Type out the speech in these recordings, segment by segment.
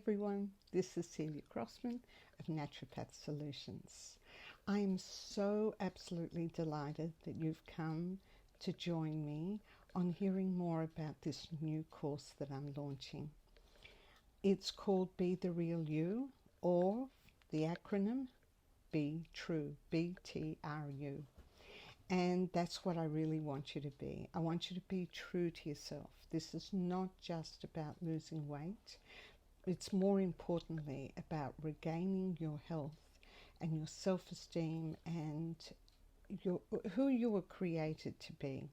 everyone, this is Celia Crossman of Naturopath Solutions. I am so absolutely delighted that you've come to join me on hearing more about this new course that I'm launching. It's called Be the Real You, or the acronym Be True, BTRU. And that's what I really want you to be. I want you to be true to yourself. This is not just about losing weight. It's more importantly about regaining your health and your self-esteem and who you were created to be.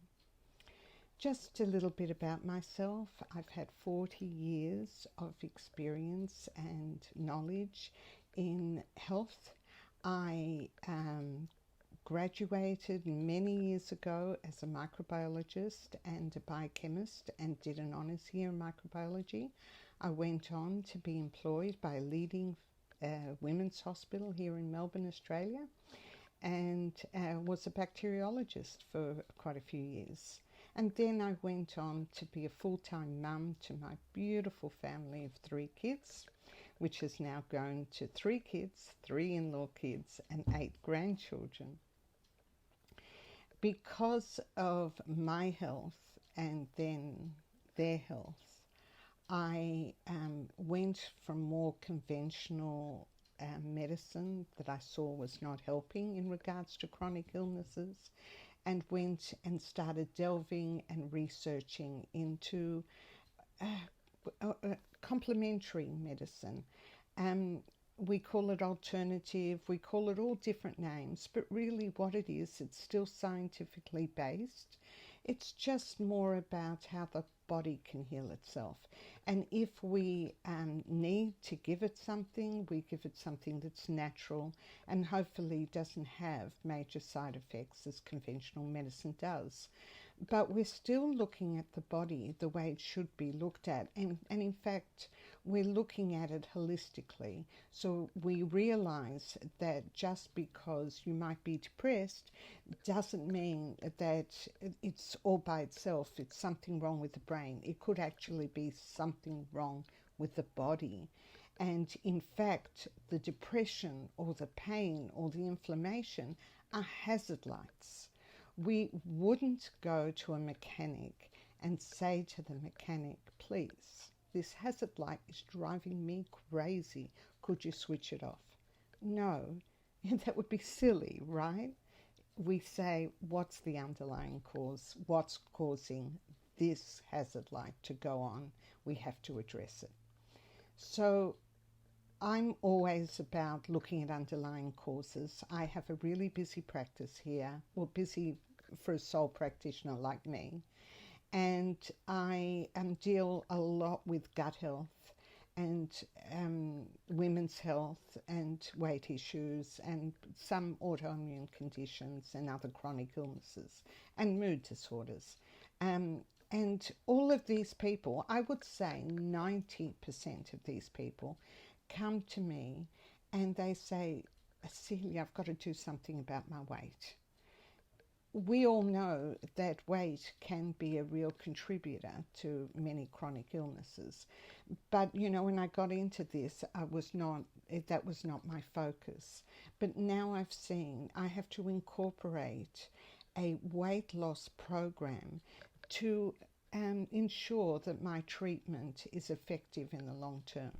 Just a little bit about myself. I've had 40 years of experience and knowledge in health. I graduated many years ago as a microbiologist and a biochemist and did an honours year in microbiology. I went on to be employed by a leading women's hospital here in Melbourne, Australia, and was a bacteriologist for quite a few years. And then I went on to be a full-time mum to my beautiful family of 3 kids, which has now grown to 3 kids, 3 in-law kids, and 8 grandchildren. Because of my health and then their health, I went from more conventional medicine that I saw was not helping in regards to chronic illnesses, and went and started delving and researching into complementary medicine. We call it alternative, we call it all different names, but really what it is, it's still scientifically based. It's just more about how the body can heal itself. And if we need to give it something, we give it something that's natural and hopefully doesn't have major side effects as conventional medicine does. But we're still looking at the body the way it should be looked at. And in fact, we're looking at it holistically. So we realize that just because you might be depressed doesn't mean that it's all by itself. It's something wrong with the brain. It could actually be something wrong with the body. And in fact, the depression or the pain or the inflammation are hazard lights. We wouldn't go to a mechanic and say to the mechanic, please, this hazard light is driving me crazy. Could you switch it off? No, that would be silly, right? We say, what's the underlying cause? What's causing this hazard light to go on? We have to address it. So I'm always about looking at underlying causes. I have a really busy practice here, well, busy for a sole practitioner like me. And I deal a lot with gut health and women's health and weight issues and some autoimmune conditions and other chronic illnesses and mood disorders. And all of these people, I would say 90% of these people come to me and they say, Celia, I've got to do something about my weight. We all know that weight can be a real contributor to many chronic illnesses. But, you know, when I got into this, that was not my focus. But now I've seen I have to incorporate a weight loss program to ensure that my treatment is effective in the long term.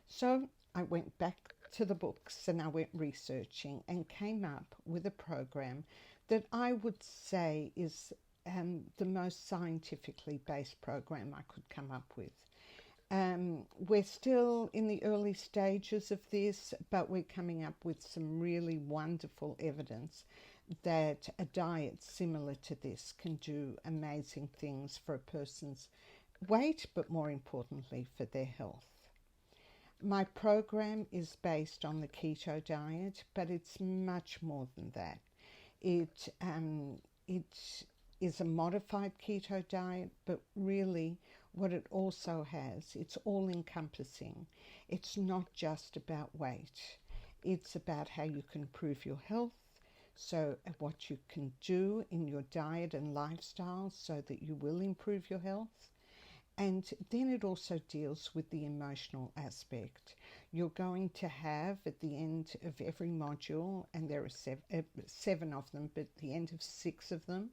So I went back to the books and I went researching and came up with a program that I would say is the most scientifically based program I could come up with. We're still in the early stages of this, but we're coming up with some really wonderful evidence that a diet similar to this can do amazing things for a person's weight, but more importantly for their health. My program is based on the keto diet, but it's much more than that. It is a modified keto diet, but really what it also has, it's all encompassing. It's not just about weight. It's about how you can improve your health, so what you can do in your diet and lifestyle so that you will improve your health. And then it also deals with the emotional aspect. You're going to have at the end of every module, and there are seven of them, but at the end of 6 of them,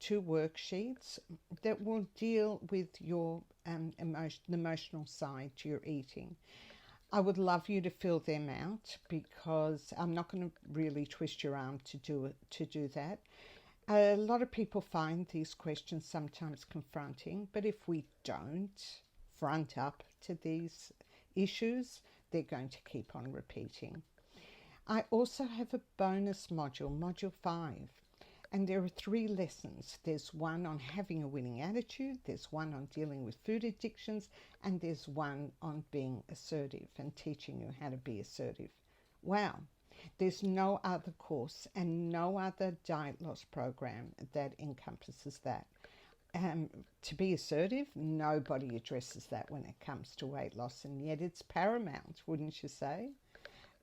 2 worksheets that will deal with your emotional side to your eating. I would love you to fill them out because I'm not going to really twist your arm to do that. A lot of people find these questions sometimes confronting, but if we don't front up to these issues, they're going to keep on repeating. I also have a bonus module, Module 5, and there are 3 lessons. There's one on having a winning attitude, there's one on dealing with food addictions, and there's one on being assertive and teaching you how to be assertive. Wow. There's no other course and no other diet loss program that encompasses that. To be assertive, nobody addresses that when it comes to weight loss, and yet it's paramount, wouldn't you say?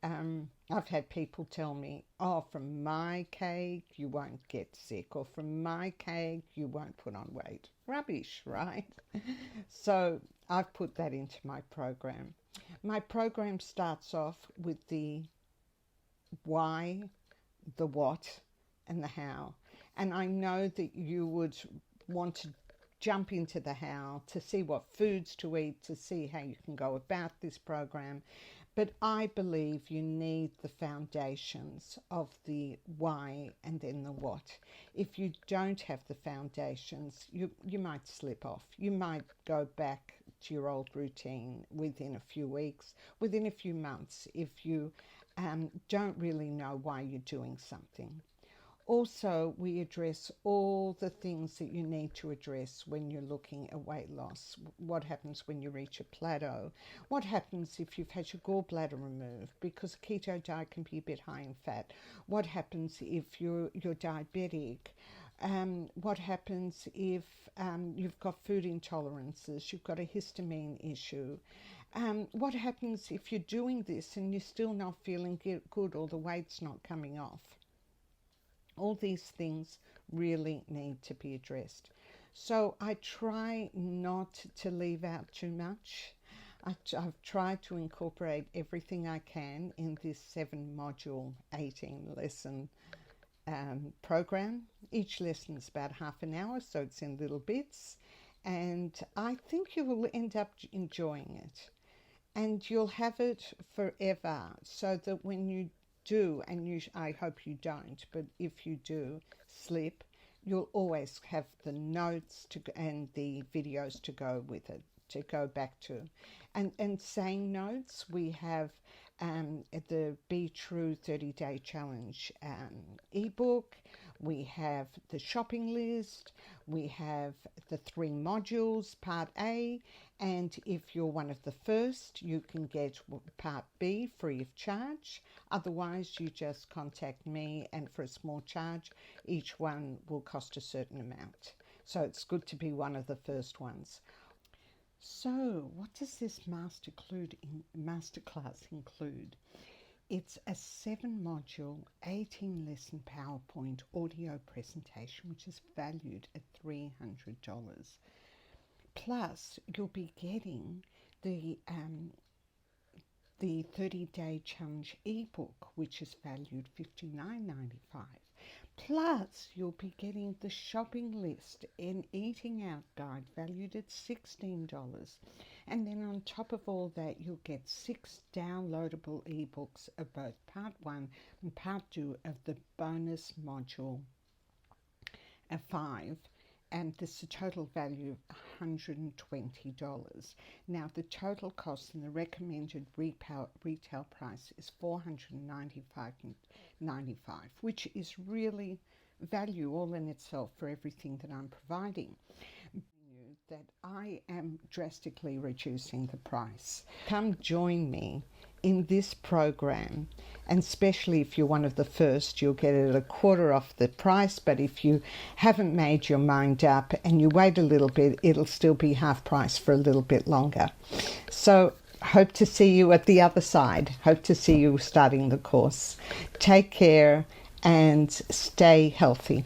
I've had people tell me, oh, from my cake you won't get sick, or from my cake you won't put on weight. Rubbish, right? So I've put that into my program. My program starts off with the why, the what, and the how. And I know that you would want to jump into the how, to see what foods to eat, to see how you can go about this program. But I believe you need the foundations of the why and then the what. If you don't have the foundations, you might slip off. You might go back to your old routine within a few weeks, within a few months, if you don't really know why you're doing something. Also, we address all the things that you need to address when you're looking at weight loss. What happens when you reach a plateau? What happens if you've had your gallbladder removed? Because a keto diet can be a bit high in fat. What happens if you're diabetic? What happens if you've got food intolerances? You've got a histamine issue? What happens if you're doing this and you're still not feeling good, or the weight's not coming off? All these things really need to be addressed. So I try not to leave out too much. I've tried to incorporate everything I can in this 7-module, 18-lesson program. Each lesson is about half an hour, so it's in little bits. And I think you will end up enjoying it. And you'll have it forever, so that when you do, and I hope you don't, but if you do slip, you'll always have the notes and the videos to go with it, to go back to. And saying notes, we have the Be True 30-Day Challenge ebook. We have the shopping list. We have the 3 modules, Part A. And if you're one of the first, you can get Part B free of charge. Otherwise, you just contact me, and for a small charge, each one will cost a certain amount. So it's good to be one of the first ones. So what does this masterclass include? It's a 7-module, 18-lesson PowerPoint audio presentation, which is valued at $300. Plus, you'll be getting the 30-Day Challenge ebook, which is valued $59.95. Plus, you'll be getting the shopping list and eating out guide valued at $16. And then on top of all that, you'll get 6 downloadable ebooks of both Part 1 and Part 2 of the bonus module 5. And this is a total value of $120. Now, the total cost and the recommended retail price is $495.95, which is really value all in itself for everything that I'm providing. That I am drastically reducing the price. Come join me in this program, and especially if you're one of the first, you'll get it at a quarter off the price. But if you haven't made your mind up and you wait a little bit, it'll still be half price for a little bit longer. So hope to see you at the other side. Hope to see you starting the course. Take care and stay healthy.